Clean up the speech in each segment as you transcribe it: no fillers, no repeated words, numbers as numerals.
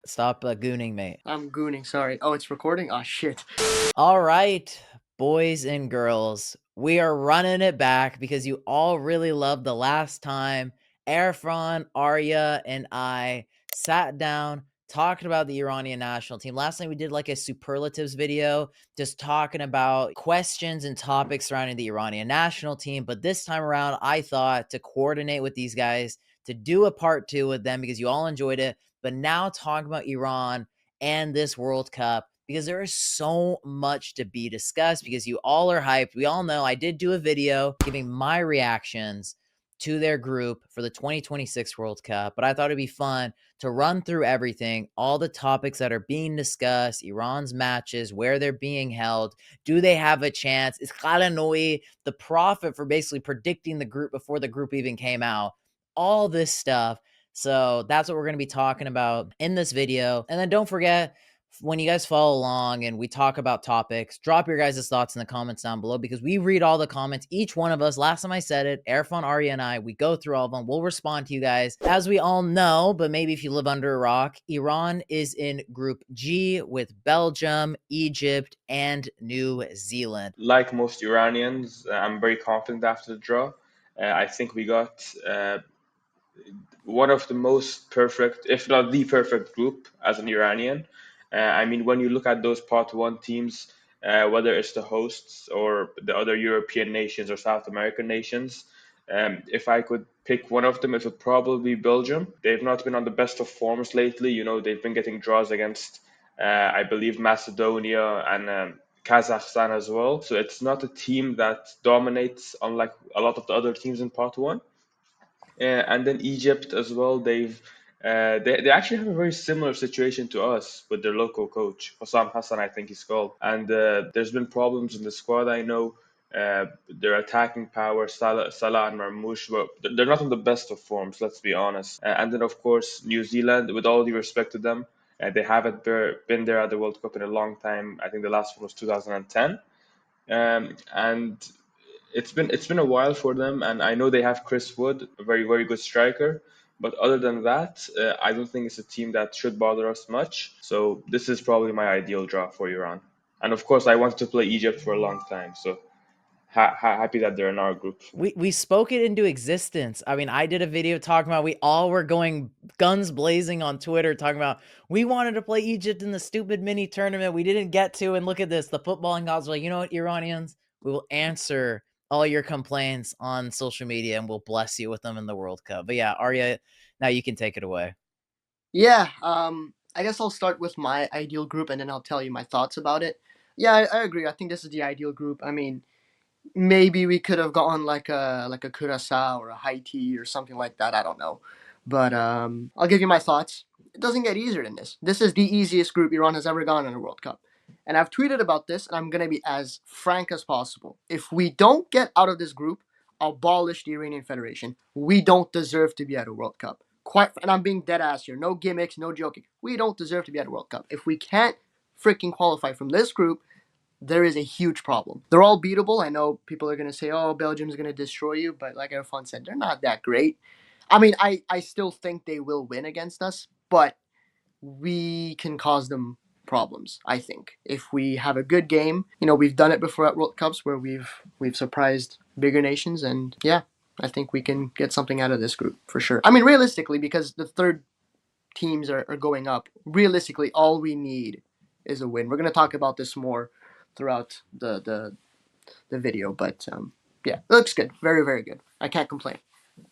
Stop gooning, mate. I'm gooning, sorry. Oh, it's recording? Oh, shit. All right, boys and girls, we are running it back because you all really loved the last time Erfan, Arya, and I sat down talking about the Iranian national team. Last night we did like a superlatives video, just talking about questions and topics surrounding the Iranian national team. But this time around, I thought to coordinate with these guys to do a part 2 with them because you all enjoyed it. But now talking about Iran and this World Cup, because there is so much to be discussed because you all are hyped. We all know I did do a video giving my reactions to their group for the 2026 World Cup, but I thought it'd be fun to run through everything, all the topics that are being discussed, Iran's matches, where they're being held, do they have a chance? Is Ghalenoei the prophet for basically predicting the group before the group even came out? All this stuff. So that's what we're going to be talking about in this video. And then don't forget, when you guys follow along and we talk about topics, drop your guys' thoughts in the comments down below because we read all the comments. Each one of us, last time I said it, Erfan, Arya, and I, we go through all of them. We'll respond to you guys. As we all know, but maybe if you live under a rock, Iran is in Group G with Belgium, Egypt, and New Zealand. Like most Iranians, I'm very confident after the draw. I think we got one of the most perfect, if not the perfect group as an Iranian. I mean, when you look at those part one teams, whether it's the hosts or the other European nations or South American nations, if I could pick one of them, it would probably be Belgium. They've not been on the best of forms lately. You know, they've been getting draws against, I believe, Macedonia and Kazakhstan as well. So it's not a team that dominates, unlike a lot of the other teams in part one. And then Egypt as well. They actually have a very similar situation to us with their local coach Hossam Hassan, I think he's called. And there's been problems in the squad. I know their attacking power, Salah and Marmoush, but they're not in the best of forms. Let's be honest. And then of course New Zealand, with all due respect to them, they haven't been there at the World Cup in a long time. I think the last one was 2010. And it's been a while for them, and I know they have Chris Wood, a very very good striker. But other than that, I don't think it's a team that should bother us much. So this is probably my ideal draw for Iran. And of course, I wanted to play Egypt for a long time, so happy that they're in our group. We spoke it into existence. I mean, I did a video talking about we all were going guns blazing on Twitter talking about we wanted to play Egypt in the stupid mini tournament we didn't get to, and look at this. The footballing gods were like, you know what, Iranians, we will answer all your complaints on social media and we'll bless you with them in the World Cup. But yeah, Arya, now you can take it away. Yeah, I guess I'll start with my ideal group and then I'll tell you my thoughts about it. Yeah, I agree. I think this is the ideal group. I mean, maybe we could have gone like a Curacao or a Haiti or something like that. I don't know, but I'll give you my thoughts. It doesn't get easier than this. This is the easiest group Iran has ever gone in a World Cup, and I've tweeted about this, and I'm gonna be as frank as possible. If we don't get out of this group, abolish the Iranian Federation. We don't deserve to be at a World Cup. Quite, and I'm being dead ass here. No gimmicks, no joking. We don't deserve to be at a World Cup. If we can't freaking qualify from this group, there is a huge problem. They're all beatable. I know people are going to say, oh, Belgium's going to destroy you, but like Irfan said, they're not that great. I mean, I still think they will win against us, but we can cause them problems, I think. If we have a good game, you know, we've done it before at World Cups where we've surprised bigger nations, and yeah, I think we can get something out of this group for sure. I mean, realistically, because the third teams are going up, realistically, all we need is a win. We're going to talk about this more throughout the video, but yeah, it looks good. Very, very good. I can't complain.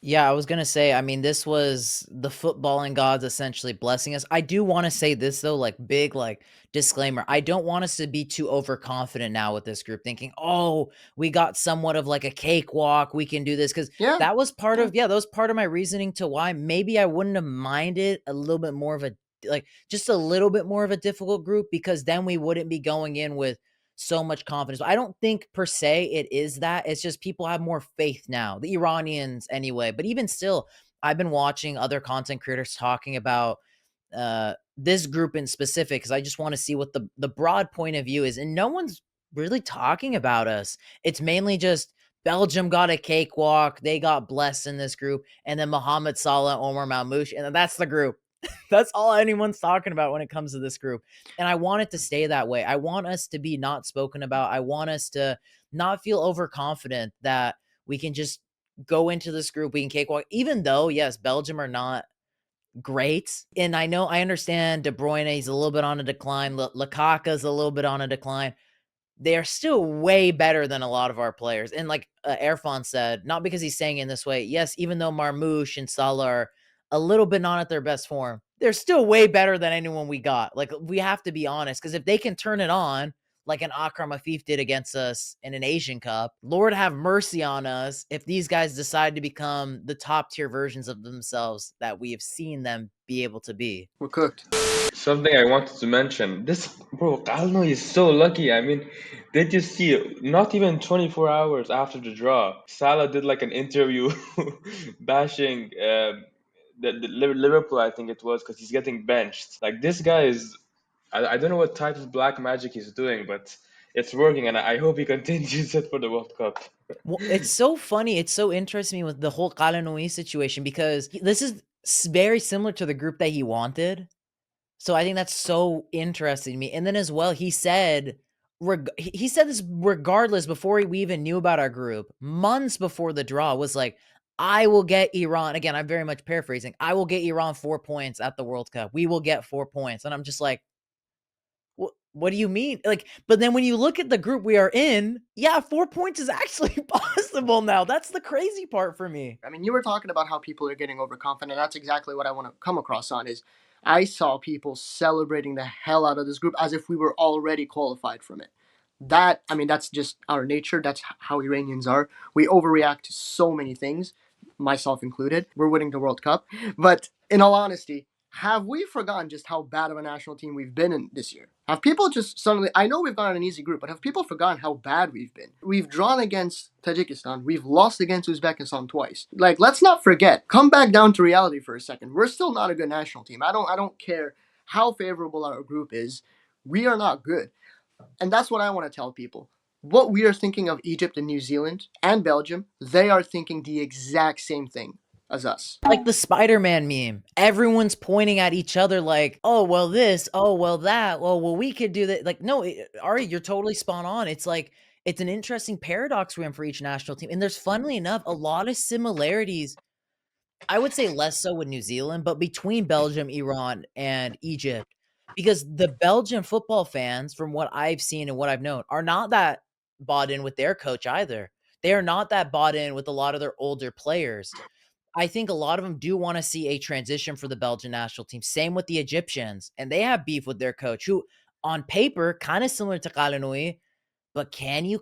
Yeah, I was gonna say, I mean, this was the footballing gods essentially blessing us. I do want to say this though, like big like disclaimer. I don't want us to be too overconfident now with this group, thinking, oh, we got somewhat of like a cakewalk, we can do this. Cause Yeah, that was part yeah. of, that was part of my reasoning to why maybe I wouldn't have minded a little bit more of a like just a little bit more of a difficult group, because then we wouldn't be going in with so much confidence. But I don't think per se it is that. It's just people have more faith now, the Iranians anyway. But even still, I've been watching other content creators talking about this group in specific because I just want to see what the broad point of view is. And no one's really talking about us. It's mainly just Belgium got a cakewalk. They got blessed in this group. And then Mohamed Salah, Omar Malmouche. And that's the group. That's all anyone's talking about when it comes to this group. And I want it to stay that way. I want us to be not spoken about. I want us to not feel overconfident that we can just go into this group, we can cakewalk, even though, yes, Belgium are not great. And I understand De Bruyne is a little bit on a decline. Lukaku's a little bit on a decline. They are still way better than a lot of our players. And like Erfan said, not because he's saying it in this way, yes, even though Marmoush and Salah are a little bit not at their best form, they're still way better than anyone we got. Like, we have to be honest, because if they can turn it on, like an Akram Afif did against us in an Asian Cup, Lord have mercy on us if these guys decide to become the top tier versions of themselves that we have seen them be able to be. We're cooked. Something I wanted to mention. Ghalenoei is so lucky. I mean, did you see, not even 24 hours after the draw, Salah did like an interview bashing the Liverpool, I think it was, because he's getting benched. Like, this guy is, I don't know what type of black magic he's doing, but it's working, and I hope he continues it for the World Cup. Well, it's so funny. It's so interesting with the whole Ghalenoei situation because this is very similar to the group that he wanted. So I think that's so interesting to me. And then as well, he said he said this regardless before we even knew about our group, months before the draw, was like, I will get Iran. Again, I'm very much paraphrasing. I will get Iran 4 points at the World Cup. We will get 4 points. And I'm just like, what do you mean? Like, but then when you look at the group we are in, yeah, 4 points is actually possible now. That's the crazy part for me. I mean, you were talking about how people are getting overconfident. That's exactly what I want to come across on. Is I saw people celebrating the hell out of this group as if we were already qualified from it. That, I mean, that's just our nature. That's how Iranians are. We overreact to so many things, myself included. We're winning the World Cup, but in all honesty, have we forgotten just how bad of a national team we've been in this year? Have people just suddenly, I know we've got an easy group, but have people forgotten how bad we've been? We've drawn against Tajikistan. We've lost against Uzbekistan twice. Like, let's not forget, come back down to reality for a second. We're still not a good national team. I don't care how favorable our group is. We are not good. And that's what I want to tell people. What we are thinking of Egypt and New Zealand and Belgium, they are thinking the exact same thing as us. Like the Spider-Man meme. Everyone's pointing at each other like, oh, well, this, oh, well, that, oh, well, we could do that. Like, no, Ari, you're totally spot on. It's like, it's an interesting paradox for each national team. And there's, funnily enough, a lot of similarities. I would say less so with New Zealand, but between Belgium, Iran, and Egypt, because the Belgian football fans, from what I've seen and what I've known, are not that bought in with their coach either. They are not that bought in with a lot of their older players. I think a lot of them do want to see a transition for the Belgian national team. Same with the Egyptians, and they have beef with their coach, who, on paper, kind of similar to Ghalenoei, but can you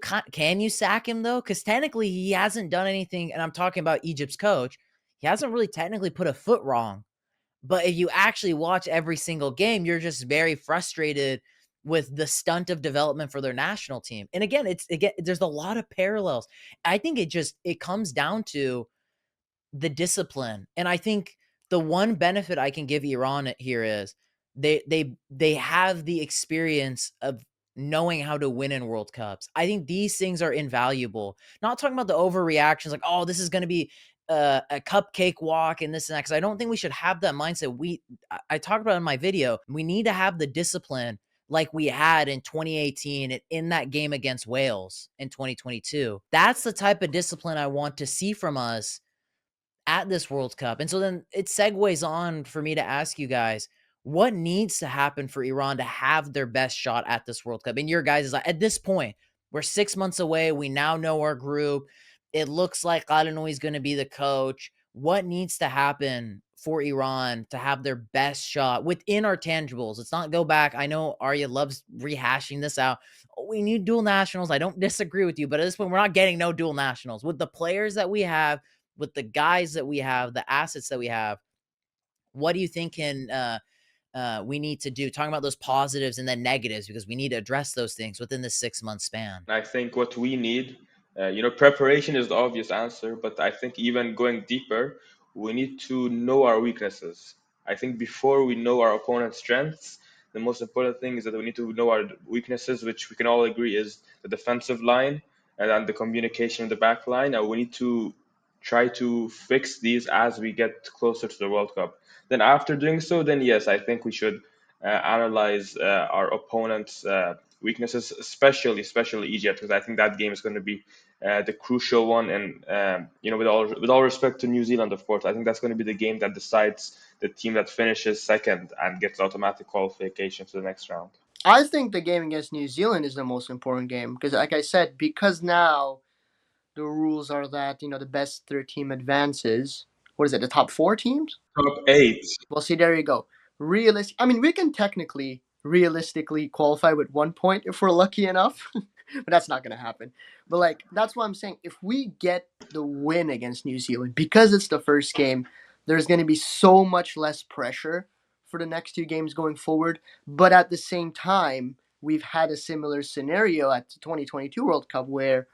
sack him though? Because technically he hasn't done anything, and I'm talking about Egypt's coach. He hasn't really technically put a foot wrong. But if you actually watch every single game, you're just very frustrated with the stunt of development for their national team. And again, there's a lot of parallels. I think it comes down to the discipline. And I think the one benefit I can give Iran here is they have the experience of knowing how to win in World Cups. I think these things are invaluable. Not talking about the overreactions like, oh, this is going to be a cupcake walk and this and that, because I don't think we should have that mindset. I talked about it in my video. We need to have the discipline like we had in 2018 and in that game against Wales in 2022. That's the type of discipline I want to see from us at this World Cup. And so then it segues on for me to ask you guys, what needs to happen for Iran to have their best shot at this World Cup? And your guys is like, at this point, we're 6 months away. We now know our group. It looks like Ghalenoei is going to be the coach. What needs to happen for Iran to have their best shot within our tangibles? Let's not go back. I know Arya loves rehashing this out. Oh, we need dual nationals. I don't disagree with you, but at this point, we're not getting no dual nationals. With the players that we have, with the guys that we have, the assets that we have, what do you think we need to do? Talking about those positives and then negatives, because we need to address those things within the 6-month span. I think what we need, preparation is the obvious answer, but I think even going deeper, we need to know our weaknesses. I think before we know our opponent's strengths, the most important thing is that we need to know our weaknesses, which we can all agree is the defensive line and then the communication in the back line. And we need to try to fix these as we get closer to the World Cup. Then after doing so, then yes, I think we should analyze our opponent's weaknesses, especially Egypt, because I think that game is going to be the crucial one. And with all respect to New Zealand, of course, I think that's going to be the game that decides the team that finishes second and gets automatic qualification to the next round. I think the game against New Zealand is the most important game because, like I said, because now the rules are that the best third team advances. What is it? The top 4 teams? Top eight. Well, see, there you go. I mean, we can technically, realistically qualify with 1 point if we're lucky enough, but that's not going to happen. But that's what I'm saying. If we get the win against New Zealand, because it's the first game, there's going to be so much less pressure for the next 2 games going forward. But at the same time, we've had a similar scenario at the 2022 World Cup where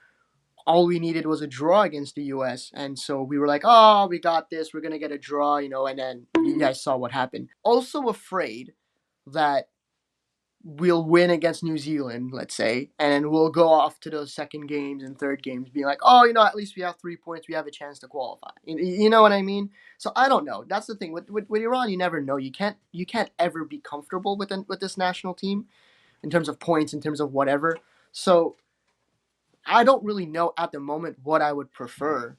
all we needed was a draw against the US. And so we were like, oh, we got this. We're going to get a draw, and then you guys saw what happened. Also afraid that we'll win against New Zealand, let's say, and then we'll go off to those second games and third games being like, oh, at least we have 3 points. We have a chance to qualify. You know what I mean? So I don't know. That's the thing. With Iran, you never know. You can't ever be comfortable with this national team in terms of points, in terms of whatever. So I don't really know at the moment what I would prefer.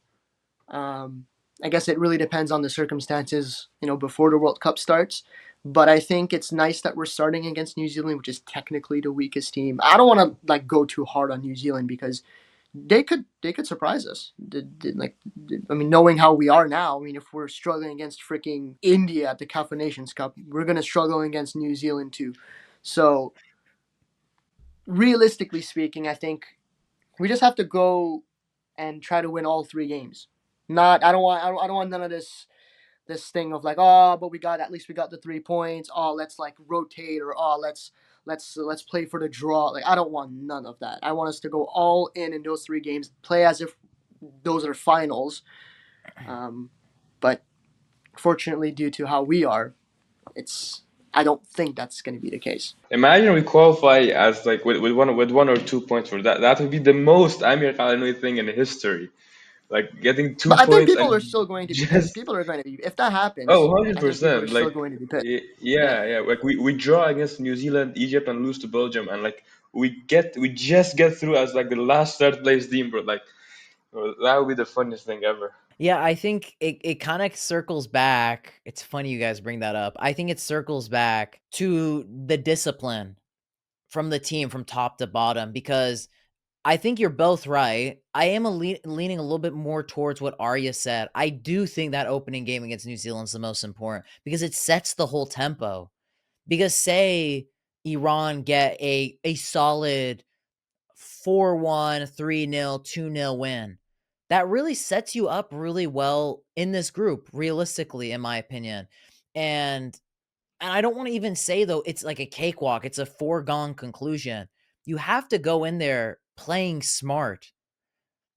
I guess it really depends on the circumstances, before the World Cup starts. But I think it's nice that we're starting against New Zealand, which is technically the weakest team. I don't want to go too hard on New Zealand because they could surprise us. Knowing how we are now, if we're struggling against freaking India at the CAF Nations Cup, we're gonna struggle against New Zealand too. So realistically speaking, I think we just have to go and try to win all 3 games. I don't want none of this thing of but we got the 3 points. Oh, let's rotate, or let's play for the draw. I don't want none of that. I want us to go all in those 3 games, play as if those are finals. But fortunately, due to how we are, I don't think that's going to be the case. Imagine we qualify as with one or 2 points for that. That would be the most Amir Ghalenoei thing in history. Getting two But I think points people and are still going to be pissed. just People are going to be. If that happens, oh, I think people are 100%. still going to be pissed. Yeah. Yeah. We draw against New Zealand, Egypt, and lose to Belgium, and we just get through as the last third place team, bro. That would be the funniest thing ever. Yeah, I think it kind of circles back. It's funny you guys bring that up. I think it circles back to the discipline from the team from top to bottom, because I think you're both right. I am leaning a little bit more towards what Arya said. I do think that opening game against New Zealand is the most important because it sets the whole tempo. Because say Iran get a solid 4-1, 3-0, 2-0 win, that really sets you up really well in this group, realistically, in my opinion. And I don't want to even say, though, it's like a cakewalk. It's a foregone conclusion. You have to go in there playing smart,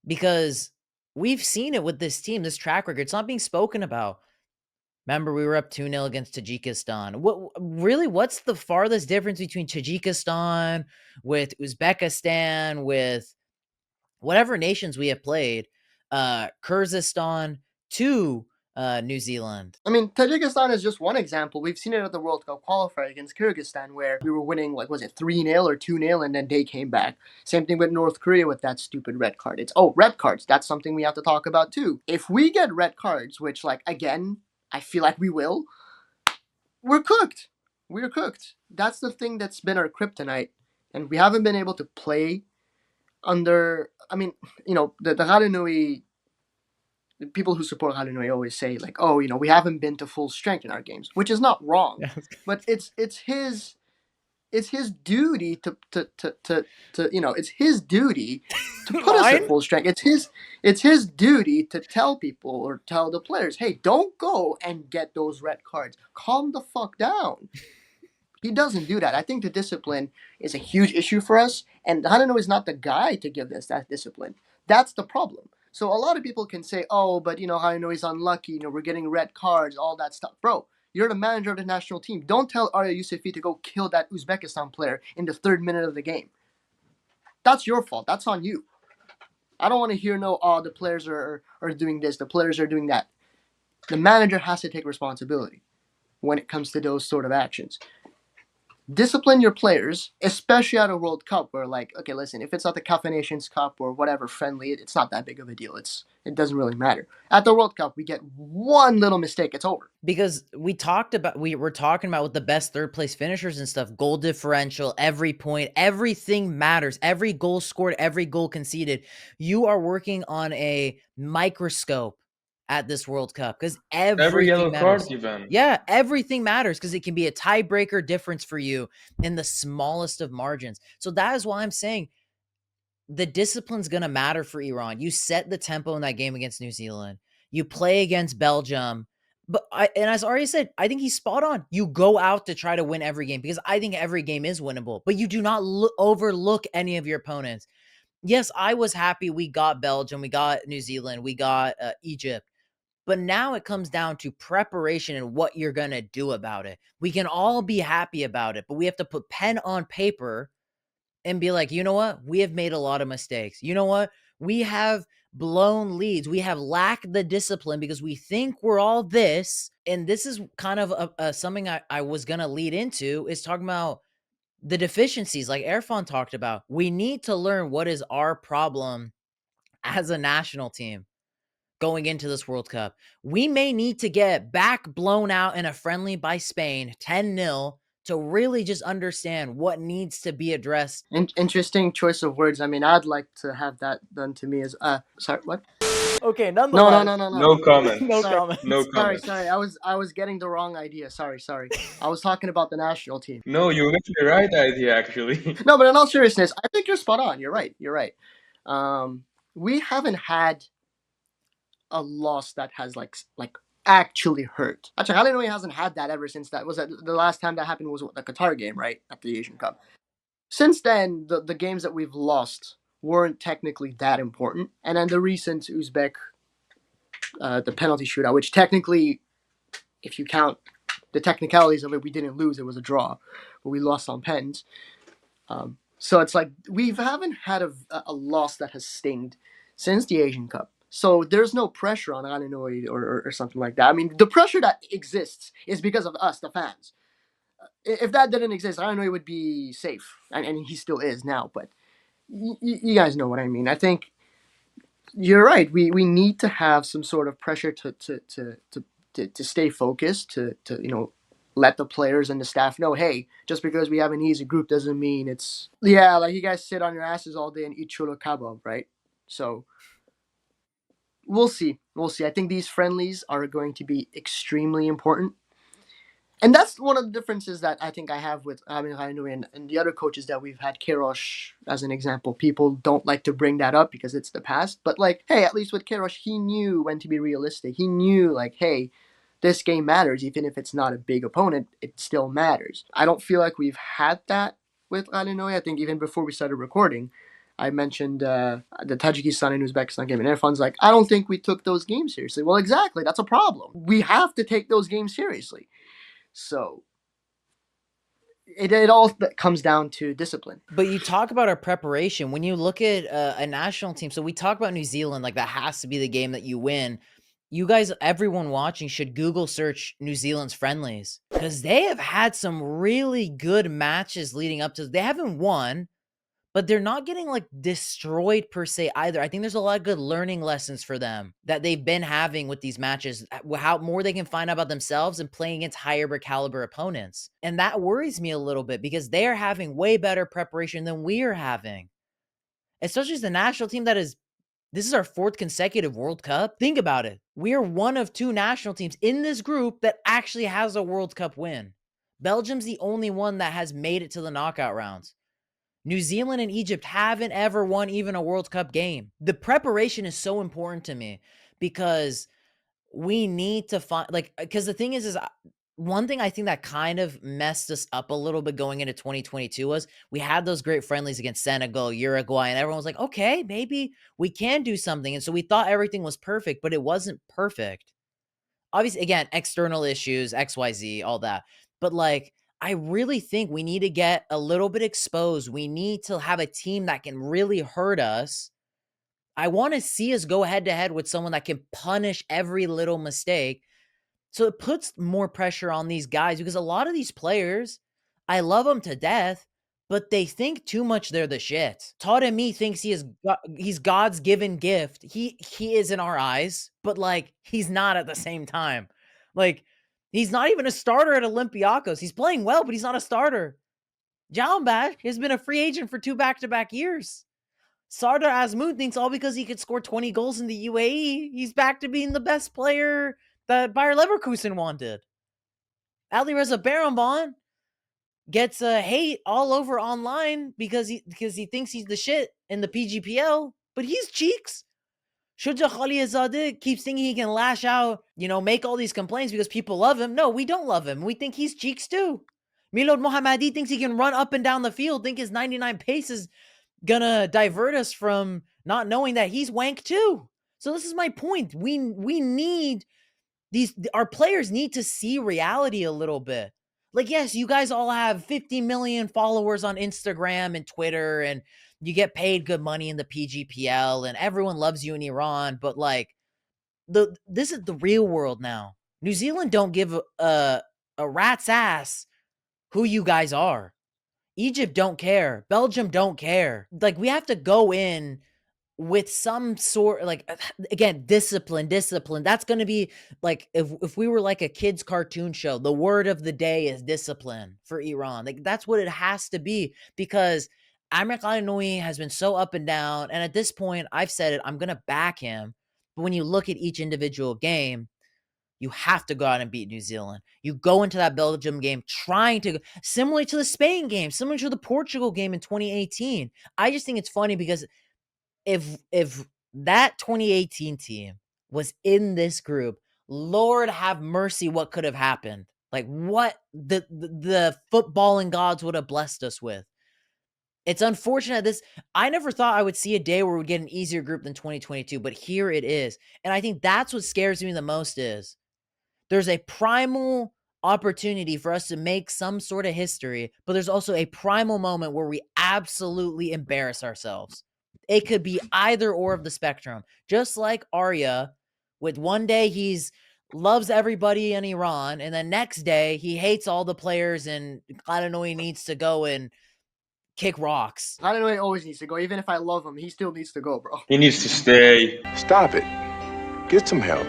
because we've seen it with this team, this track record. It's not being spoken about. Remember, we were up 2-0 against Tajikistan. What's the farthest difference between Tajikistan, with Uzbekistan, with whatever nations we have played, Kyrgyzstan to New Zealand? Tajikistan is just one example. We've seen it at the World Cup qualifier against Kyrgyzstan, where we were winning, was it 3-0 or 2-0, and then they came back. Same thing with North Korea with that stupid red card. Red cards. That's something we have to talk about too. If we get red cards, which, again, I feel like we will, we're cooked. We're cooked. That's the thing that's been our kryptonite, and we haven't been able to play under. The Ghalenoei, the people who support Ghalenoei always say we haven't been to full strength in our games, which is not wrong, but it's his duty to it's his duty to put us at full strength. It's his duty to tell people or tell the players, hey, don't go and get those red cards. Calm the fuck down. He doesn't do that. I think the discipline is a huge issue for us, and Ghalenoei is not the guy to give us that discipline. That's the problem. So a lot of people can say, oh, but Ghalenoei is unlucky, we're getting red cards, all that stuff. Bro, you're the manager of the national team. Don't tell Arya Yusufi to go kill that Uzbekistan player in the 3rd minute of the game. That's your fault. That's on you. I don't want to hear the players are doing this, the players are doing that. The manager has to take responsibility. when it comes to those sort of actions. Discipline your players, especially at a World Cup where, like, okay, listen, if it's not the CAF Nations Cup or whatever friendly, it's not that big of a deal. It doesn't really matter. At the World Cup, we get one little mistake, it's over. Because we were talking about with the best third place finishers and stuff, goal differential, every point, everything matters. Every goal scored, every goal conceded. You are working on a microscope at this World Cup because Every yellow everything matters. card, even. Yeah, everything matters because it can be a tiebreaker difference for you in the smallest of margins. So that is why I'm saying the discipline's going to matter for Iran. You set the tempo in that game against New Zealand. You play against Belgium. And as Arya said, I think he's spot on. You go out to try to win every game because I think every game is winnable, but you do not overlook any of your opponents. Yes, I was happy we got Belgium, we got New Zealand, we got Egypt. But now it comes down to preparation and what you're going to do about it. We can all be happy about it, but we have to put pen on paper and be like, you know what? We have made a lot of mistakes. You know what? We have blown leads. We have lacked the discipline because we think we're all this. And this is kind of something I was going to lead into is talking about the deficiencies like Erfan talked about. We need to learn what is our problem as a national team going into this World Cup. We may need to get back blown out in a friendly by Spain 10-0 to really just understand what needs to be addressed. Interesting choice of words. I mean, I'd like to have that done to me as sorry, what? Okay, No, nonetheless. No comments. No Sorry. comments. No comments. Sorry. I was getting the wrong idea. Sorry. I was talking about the national team. No, you got the right idea, actually. No, but in all seriousness, I think you're spot on. You're right. We haven't had a loss that has like actually hurt. Actually, Ghalenoei hasn't had that ever since that was the last time that happened was the Qatar game, right, at the Asian Cup. Since then, the games that we've lost weren't technically that important, and then the recent Uzbek, the penalty shootout, which technically, if you count the technicalities of it, we didn't lose; it was a draw, but we lost on pens. So it's like we haven't had a loss that has stinged since the Asian Cup. So there's no pressure on Ghalenoei or something like that. I mean, the pressure that exists is because of us, the fans. If that didn't exist, Ghalenoei would be safe, and he still is now. But you guys know what I mean. I think you're right. We need to have some sort of pressure to stay focused, to let the players and the staff know, hey, just because we have an easy group doesn't mean it's like you guys sit on your asses all day and eat chulo kebab, right? So we'll see. I think these friendlies are going to be extremely important. And that's one of the differences that I think I have with Ghalenoei and the other coaches that we've had. Queiroz as an example. People don't like to bring that up because it's the past. But like, hey, at least with Queiroz, he knew when to be realistic. He knew like, hey, this game matters. Even if it's not a big opponent, it still matters. I don't feel like we've had that with Ghalenoei. I think even before we started recording, I mentioned the Tajikistan and Uzbekistan game. And everyone's like, I don't think we took those games seriously. Well, exactly. That's a problem. We have to take those games seriously. So it all comes down to discipline. But you talk about our preparation. When you look at a national team, so we talk about New Zealand, like that has to be the game that you win. You guys, everyone watching, should Google search New Zealand's friendlies because they have had some really good matches leading up to. They haven't won, but they're not getting like destroyed per se either. I think there's a lot of good learning lessons for them that they've been having with these matches, how more they can find out about themselves and playing against higher caliber opponents. And that worries me a little bit because they are having way better preparation than we are having, especially as the national team this is our 4th consecutive World Cup. Think about it. We are one of 2 national teams in this group that actually has a World Cup win. Belgium's the only one that has made it to the knockout rounds. New Zealand and Egypt haven't ever won even a World Cup game. The preparation is so important to me because we need to find, because the thing is one thing I think that kind of messed us up a little bit going into 2022 was we had those great friendlies against Senegal, Uruguay, and everyone was like, okay, maybe we can do something. And so we thought everything was perfect, but it wasn't perfect. Obviously, again, external issues, XYZ, all that. But like, I really think we need to get a little bit exposed. We need to have a team that can really hurt us. I want to see us go head to head with someone that can punish every little mistake So it puts more pressure on these guys because a lot of these players, I love them to death, but they think too much they're the shit. Taremi thinks he's God's given gift. He is in our eyes, but like he's not at the same time. Like he's not even a starter at Olympiacos. He's playing well, but he's not a starter. Jallenbach has been a free agent for 2 back-to-back years. Sardar Azmoun thinks all because he could score 20 goals in the UAE, he's back to being the best player that Bayer Leverkusen wanted. Ali Reza Barambon gets hate all over online because he thinks he's the shit in the PGPL, but he's cheeks. Shuja Khalilzadeh keeps thinking he can lash out, make all these complaints because people love him. No, we don't love him. We think he's cheeks too. Milad Mohammadi thinks he can run up and down the field, think his 99 pace is gonna divert us from not knowing that he's wank too. So this is my point. We need our players need to see reality a little bit. Like, yes, you guys all have 50 million followers on Instagram and Twitter, and you get paid good money in the PGPL, and everyone loves you in Iran, but like this is the real world now. New Zealand don't give a rat's ass who you guys are. Egypt don't care. Belgium don't care. Like, we have to go in with some sort, like, again, discipline. That's going to be like, if we were like a kid's cartoon show, the word of the day is discipline for Iran. Like, that's what it has to be, because Amir Ghalenoei has been so up and down. And at this point, I've said it, I'm going to back him. But when you look at each individual game, you have to go out and beat New Zealand. You go into that Belgium game trying to, similar to the Spain game, similar to the Portugal game in 2018. I just think it's funny because if that 2018 team was in this group, Lord have mercy, what could have happened? Like, what the footballing gods would have blessed us with. It's unfortunate I never thought I would see a day where we'd get an easier group than 2022, but here it is. And I think that's what scares me the most is there's a primal opportunity for us to make some sort of history, but there's also a primal moment where we absolutely embarrass ourselves. It could be either or of the spectrum. Just like Arya, with one day he's loves everybody in Iran, and the next day he hates all the players and Ghalenoei needs to go and kick rocks. Ghalenoei always needs to go. Even if I love him, he still needs to go, bro. He needs to stay. Stop it. Get some help.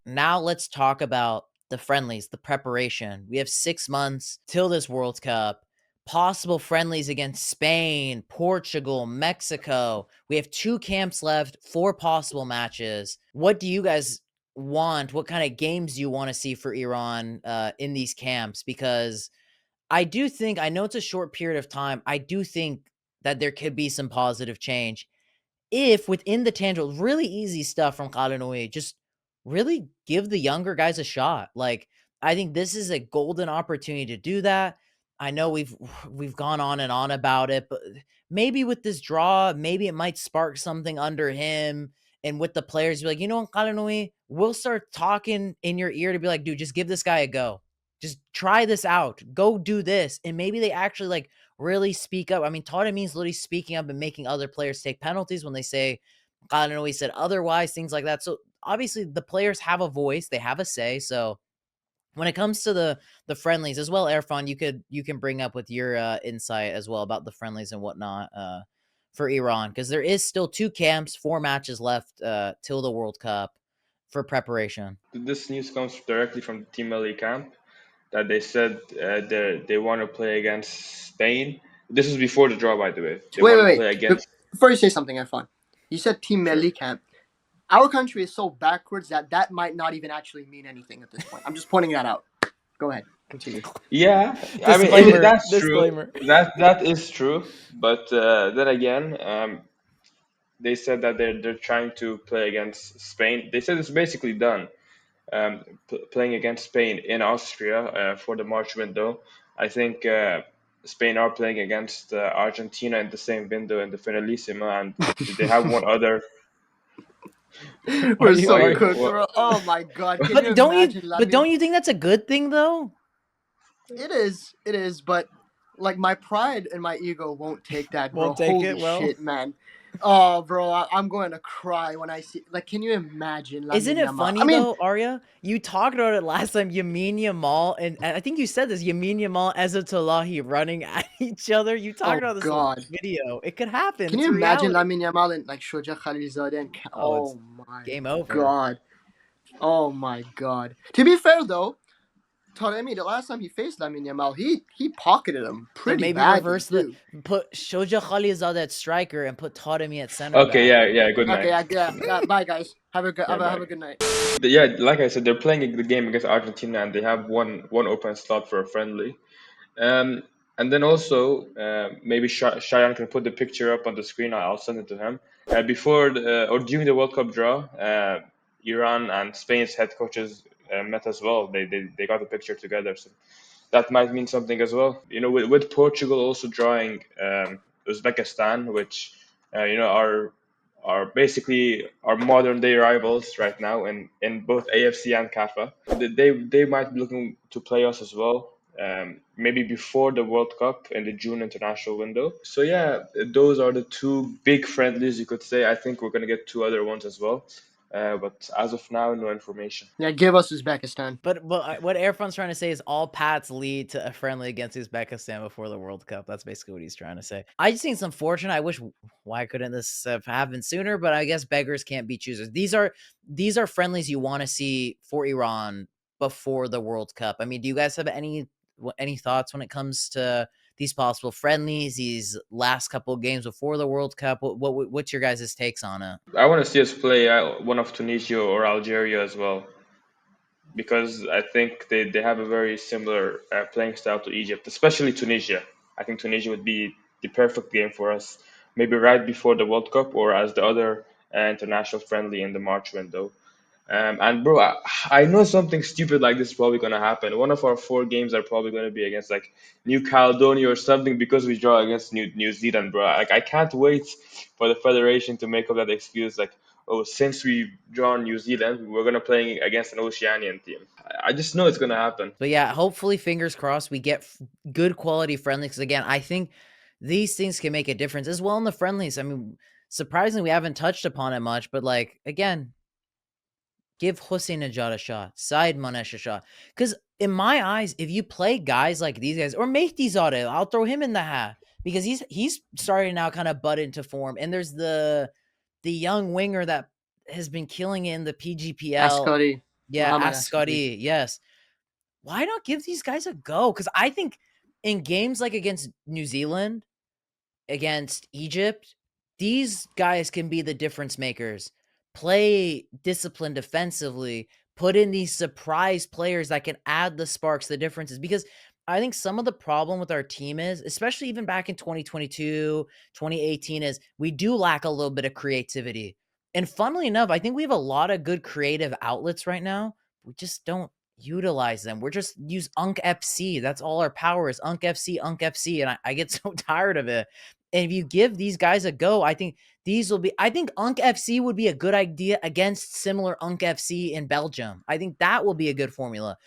Now let's talk about the friendlies, the preparation. We have 6 months till this World Cup. Possible friendlies against Spain, Portugal, Mexico. We have 2 camps left, 4 possible matches. What do you guys want? What kind of games do you want to see for Iran in these camps? Because I do think, I know it's a short period of time, I do think that there could be some positive change if within the tangible, really easy stuff from Ghalenoei, just really give the younger guys a shot. Like, I think this is a golden opportunity to do that. I know we've gone on and on about it, but maybe with this draw, maybe it might spark something under him and with the players. Be like, you know what, Ghalenoei, we'll start talking in your ear to be like, dude, just give this guy a go. Just try this out. Go do this. And maybe they actually like really speak up. I mean, Taremi's literally speaking up and making other players take penalties when they say Ghalenoei said otherwise, things like that. So obviously the players have a voice, they have a say. So when it comes to the friendlies as well, Erfan, you can bring up with your insight as well about the friendlies and whatnot for Iran, because there is still 2 camps, 4 matches left till the World Cup for preparation. This news comes directly from the Team LA camp that they said they want to play against Spain. This is before the draw, by the way. They want to play against. Before you say something, Irfan, you said Team Sure. Melli camp. Our country is so backwards that might not even actually mean anything at this point. I'm just pointing that out. Go ahead, continue. Yeah, I mean that's true. That is true. But then again, they said that they're trying to play against Spain. They said it's basically done. Playing against Spain in Austria for the March window. I think Spain are playing against Argentina in the same window in the Finalissima, and they have one other. We're so cooked, bro. Oh my god! Can But you don't imagine, you? But don't you think that's a good thing though? It is. But like my pride and my ego won't take that, bro. Won't take Holy it, well. shit, man! Oh, bro, I'm going to cry when I see. Like, can you imagine Isn't Lamine it Yamal? funny though, Arya? You talked about it last time. Yamin Yamal and I think you said this. Yamin Yamal, Ezatolahi running at each other. You talked Oh about this God, video. It could happen. can It's you a imagine reality. Lamine Yamal and like Shoja Khalilzadeh and Oh, it's oh my game over. God, oh my God. To be fair though, Taremi, the last time he faced Lamine Yamal, he pocketed him So pretty maybe badly reverse the too. put Shoja Khalizad at striker and put Taremi at center Okay, back. yeah, good Okay, night. bye guys. Have a good Yeah, bye. have a good night. Yeah, like I said, they're playing the game against Argentina, and they have one open slot for a friendly. Um, and then also, maybe Shayan can put the picture up on the screen. I'll send it to him. Before or during the World Cup draw, Iran and Spain's head coaches met as well. They got a picture together, so that might mean something as well. You know, with Portugal also drawing Uzbekistan, which are basically our modern day rivals right now in both AFC and CAFA. They might be looking to play us as well. Maybe before the World Cup in the June international window. So yeah, those are the two big friendlies you could say. I think we're gonna get two other ones as well, but as of now, no information. Yeah, give us Uzbekistan. But what Airfun's trying to say is all paths lead to a friendly against Uzbekistan before the World Cup. That's basically what he's trying to say. I just think it's unfortunate. I wish why couldn't this have happened sooner? But I guess beggars can't be choosers. These are friendlies you want to see for Iran before the World Cup. I mean, do you guys have any thoughts when it comes to these possible friendlies, these last couple of games before the World Cup? What's your guys' takes on it? I want to see us play one of Tunisia or Algeria as well, because I think they have a very similar playing style to Egypt, especially Tunisia. I think Tunisia would be the perfect game for us, maybe right before the World Cup or as the other international friendly in the March window. And bro, I know something stupid like this is probably gonna happen. One of our four games are probably gonna be against like New Caledonia or something because we draw against New Zealand, bro. Like I can't wait for the federation to make up that excuse, like, oh, since we draw New Zealand, we're gonna play against an Oceanian team. I just know it's gonna happen. But yeah, hopefully, fingers crossed, we get good quality friendlies. Because again, I think these things can make a difference as well in the friendlies. I mean, surprisingly, we haven't touched upon it much, but like again, give Hossein Najad a shot, Said Manesh a shot. Because in my eyes, if you play guys like these guys, or Mehdi Zadeh, I'll throw him in the hat because he's starting now kind of butt into form. And there's the young winger that has been killing it in the PGPL. Ascari, Yeah, Muhammad Ascari. Ascari, yes. Why not give these guys a go? Because I think in games like against New Zealand, against Egypt, these guys can be the difference makers. Play disciplined defensively, put in these surprise players that can add the sparks, the differences. Because I think some of the problem with our team is, especially even back in 2022, 2018, is we do lack a little bit of creativity. And funnily enough, I think we have a lot of good creative outlets right now. We just don't utilize them. We're just use Unk FC. That's all our power is Unk FC, Unk FC. And I get so tired of it. And if you give these guys a go, I think these will be. I think Unk FC would be a good idea against similar Unk FC in Belgium. I think that will be a good formula.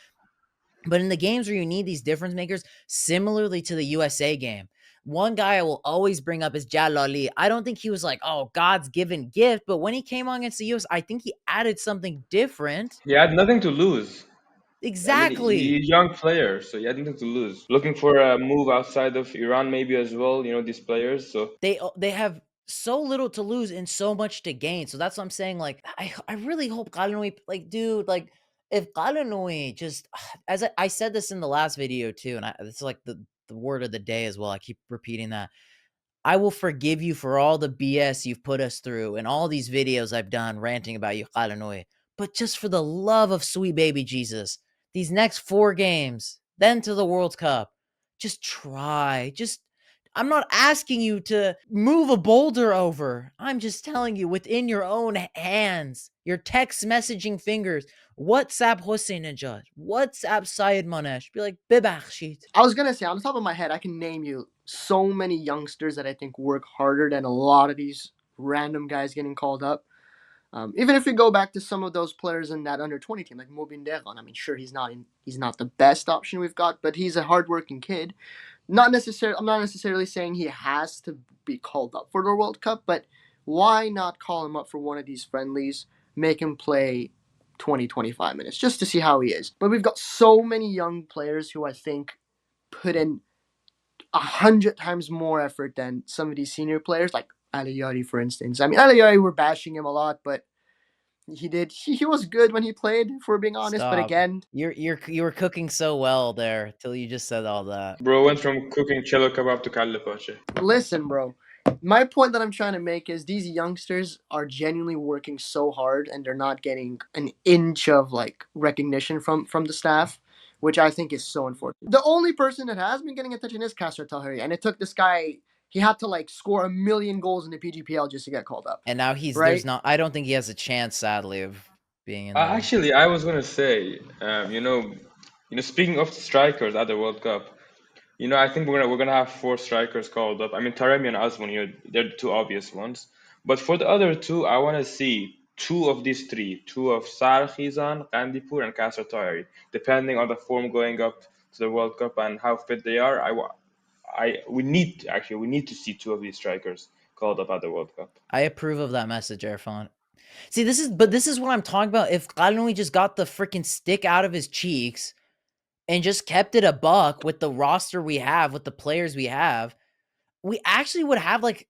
But in the games where you need these difference makers, similarly to the USA game, one guy I will always bring up is Jalali. I don't think he was like, oh, God's given gift. But when he came on against the US, I think he added something different. He had nothing to lose. I mean, Exactly. he's a young player, so he had nothing to lose. Looking for a move outside of Iran, maybe as well. You know, these players. So They have so little to lose and so much to gain. So that's what I'm saying. Like, I really hope Ghalenoei, like, dude, like, if Ghalenoei just, as I said this in the last video too, and it's like the word of the day as well. I keep repeating that. I will forgive you for all the BS you've put us through and all these videos I've done ranting about you, Ghalenoei. But just for the love of sweet baby Jesus, these next 4 games, then to the World Cup, just try. Just I'm not asking you to move a boulder over. I'm just telling you within your own hands, your text messaging fingers, WhatsApp Hossein Najad, WhatsApp Syed Manesh. Be like, Bibakhshit. I was gonna say on the top of my head, I can name you so many youngsters that I think work harder than a lot of these random guys getting called up. Even if you go back to some of those players in that under 20 team, like Mobin Degan, I mean, sure he's not the best option we've got, but he's a hardworking kid. I'm not necessarily saying he has to be called up for the World Cup, but why not call him up for one of these friendlies, make him play 20, 25 minutes just to see how he is. But we've got so many young players who I think put in 100 times more effort than some of these senior players, like Aliyari, for instance. I mean, Aliyari, we're bashing him a lot, but he was good when he played, if we're being honest. But Stop. again, You were cooking so well there till you just said all that. Bro went from cooking cello kebab to kalle pache. listen, bro. My point that I'm trying to make is these youngsters are genuinely working so hard, and they're not getting an inch of like recognition from the staff, which I think is so unfortunate. The only person that has been getting attention is Kasser Tahiri, and it took this guy. He had to like score 1,000,000 goals in the PGPL just to get called up. And now Right? I don't think he has a chance, sadly, of being in there. Actually, I was gonna say, speaking of strikers at the World Cup, I think we're gonna have 4 strikers called up. I mean, Taremi and Azmoun, they're the 2 obvious ones. But for the other 2, I want to see 2 of these 3, 2 of Sar Khizan, Kandipur, and Kasser Tahiri, depending on the form going up to the World Cup and how fit they are. We need to see 2 of these strikers called up at the World Cup. I approve of that message, Erfan. See, this is what I'm talking about. If Ghalenoei just got the freaking stick out of his cheeks and just kept it a buck with the roster we have, with the players we have, we actually would have like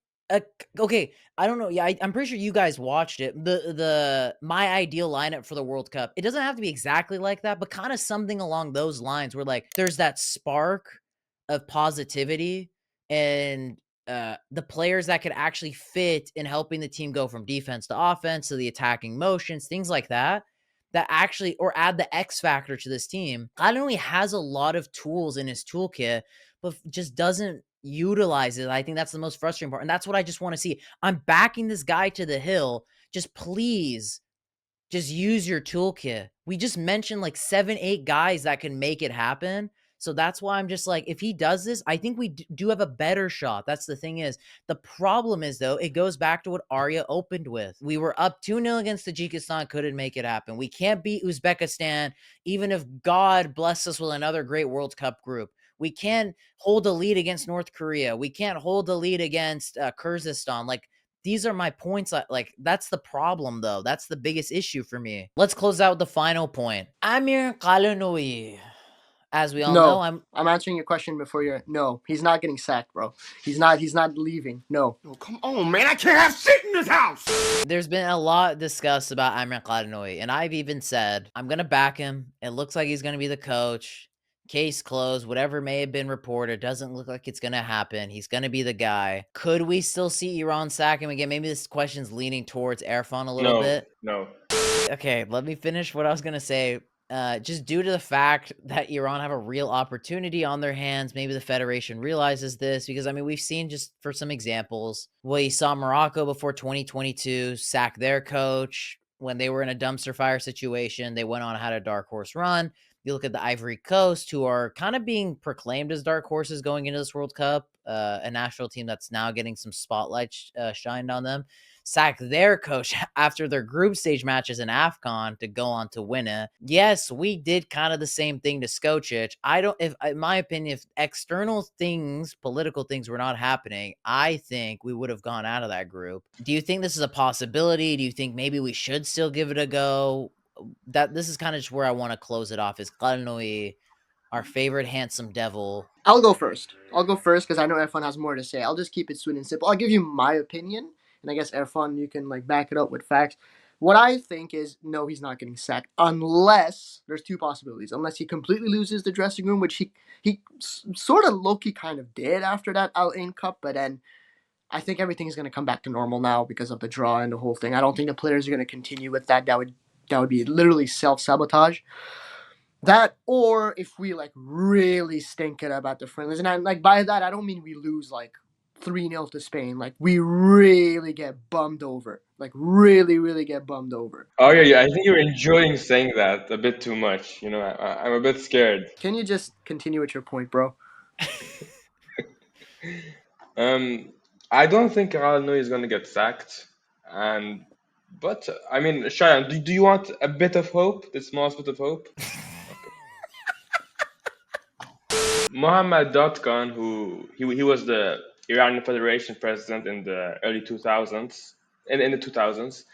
okay, I don't know. Yeah, I'm pretty sure you guys watched it. The my ideal lineup for the World Cup. It doesn't have to be exactly like that, but kind of something along those lines where like there's that spark of positivity and the players that could actually fit in helping the team go from defense to offense to the attacking motions, things like that. That actually, or add the X factor to this team. Ghalenoei has a lot of tools in his toolkit, but just doesn't utilize it. I think that's the most frustrating part. And that's what I just want to see. I'm backing this guy to the hill. Just please, just use your toolkit. We just mentioned like 7, 8 guys that can make it happen. So that's why I'm just like, if he does this, I think we do have a better shot. That's the thing is. The problem is, though, it goes back to what Arya opened with. We were up 2-0 against Tajikistan, couldn't make it happen. We can't beat Uzbekistan, even if God bless us with another great World Cup group. We can't hold a lead against North Korea. We can't hold a lead against Kyrgyzstan. Like, these are my points. Like, that's the problem, though. That's the biggest issue for me. Let's close out with the final point. Amir Ghalenoei. As we all know, No, I'm answering your question before you're. No, he's not getting sacked, bro. He's not leaving. No. Oh, come on, man. I can't have shit in this house. There's been a lot discussed about Amir Ghalenoei, and I've even said, I'm going to back him. It looks like he's going to be the coach. Case closed. Whatever may have been reported doesn't look like it's going to happen. He's going to be the guy. Could we still see Iran sack him again? Maybe this question's leaning towards Erfan a little bit. No. Okay, let me finish what I was going to say. Just due to the fact that Iran have a real opportunity on their hands, maybe the Federation realizes this, because, I mean, we've seen, just for some examples, we saw Morocco before 2022 sack their coach when they were in a dumpster fire situation. They went on and had a dark horse run. You look at the Ivory Coast, who are kind of being proclaimed as dark horses going into this World Cup, a national team that's now getting some spotlight shined on them. Sack their coach after their group stage matches in AFCON to go on to win it. Yes, we did kind of the same thing to Skocic. In my opinion, if external things, political things were not happening, I think we would have gone out of that group. Do you think this is a possibility? Do you think maybe we should still give it a go? This is kind of just where I want to close it off. Is Ghalenoei our favorite handsome devil? I'll go first because I know Erfan has more to say. I'll just keep it sweet and simple. I'll give you my opinion, and I guess Erfan, you can like back it up with facts. What I think is, no, he's not getting sacked unless there's 2 possibilities. Unless he completely loses the dressing room, which he sort of low-key kind of did after that Al Ain Cup, but then I think everything's going to come back to normal now because of the draw and the whole thing. I don't think the players are going to continue with that. That would be literally self-sabotage. That, or if we like really stink it about the friendlies, and I like by that I don't mean we lose like 3-0 to Spain. Like we really get bummed over. Like really get bummed over. Oh yeah. I think you're enjoying saying that a bit too much. I'm a bit scared. Can you just continue with your point, bro? I don't think Ghalenoei is gonna get sacked, but I mean, Shayan, do you want a bit of hope? The smallest bit of hope? Mohammad Dotkan, who he was the Iranian Federation president in the early 2000s. in the 2000s.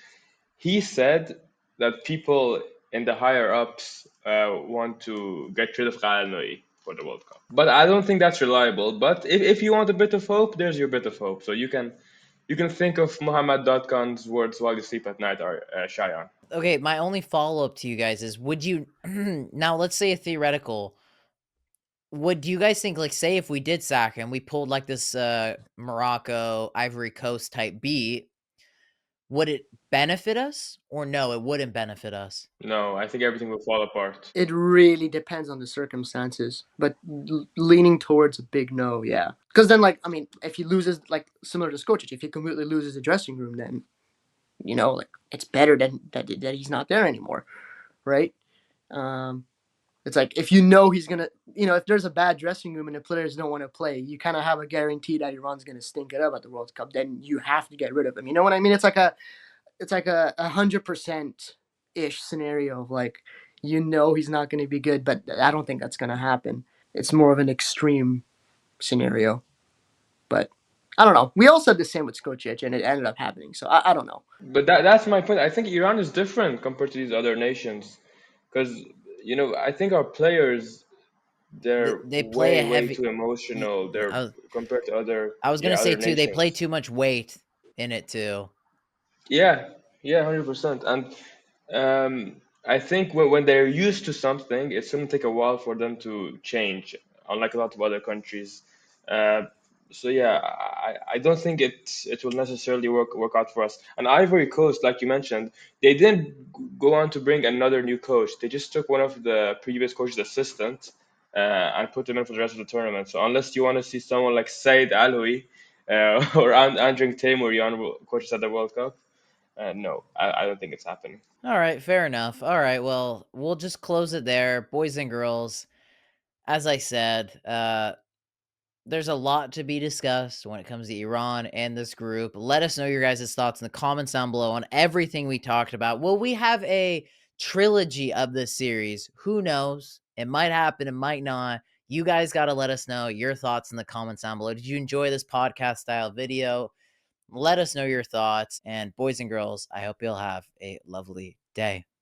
He said that people in the higher ups want to get rid of Ghalenoei for the World Cup. But I don't think that's reliable. But if you want a bit of hope, there's your bit of hope. So you can think of Muhammad Khan's words while you sleep at night, or Shayan. Okay, my only follow-up to you guys is, would you now let's say a theoretical, would you guys think, like, say if we did sack him, we pulled like this Morocco, Ivory Coast type beat, would it benefit us or no, it wouldn't benefit us? No, I think everything will fall apart. It really depends on the circumstances, but leaning towards a big no, yeah. Because then, like, I mean, if he loses, like, similar to Skocic, if he completely loses the dressing room, then, you know, like, it's better that he's not there anymore, right? It's like, if you know he's gonna, you know, if there's a bad dressing room and the players don't want to play, you kind of have a guarantee that Iran's gonna stink it up at the World Cup. Then you have to get rid of him. You know what I mean? It's like a 100% ish scenario of, like, you know he's not gonna be good, but I don't think that's gonna happen. It's more of an extreme scenario, but I don't know. We all said the same with Skocic, and it ended up happening. So I don't know. But that's my point. I think Iran is different compared to these other nations, because I think our players, they're They play a way heavy. too emotional. They're compared to other I was gonna say other too, they play nations. too much weight in it too. Yeah, 100%. And I think when they're used to something, it's going to take a while for them to change, unlike a lot of other countries. Uh, so yeah, I don't think it will necessarily work out for us. And Ivory Coast, like you mentioned, they didn't go on to bring another new coach. They just took one of the previous coach's assistants and put him in for the rest of the tournament. So unless you want to see someone like Said Alhoui or Andring Teimourian coaches at the World Cup, no, I don't think it's happening. All right, fair enough. All right, well, we'll just close it there, boys and girls. As I said, there's a lot to be discussed when it comes to Iran and this group. Let us know your guys' thoughts in the comments down below on everything we talked about. Will we have a trilogy of this series? Who knows? It might happen, it might not. You guys got to let us know your thoughts in the comments down below. Did you enjoy this podcast style video? Let us know your thoughts. And boys and girls, I hope you'll have a lovely day.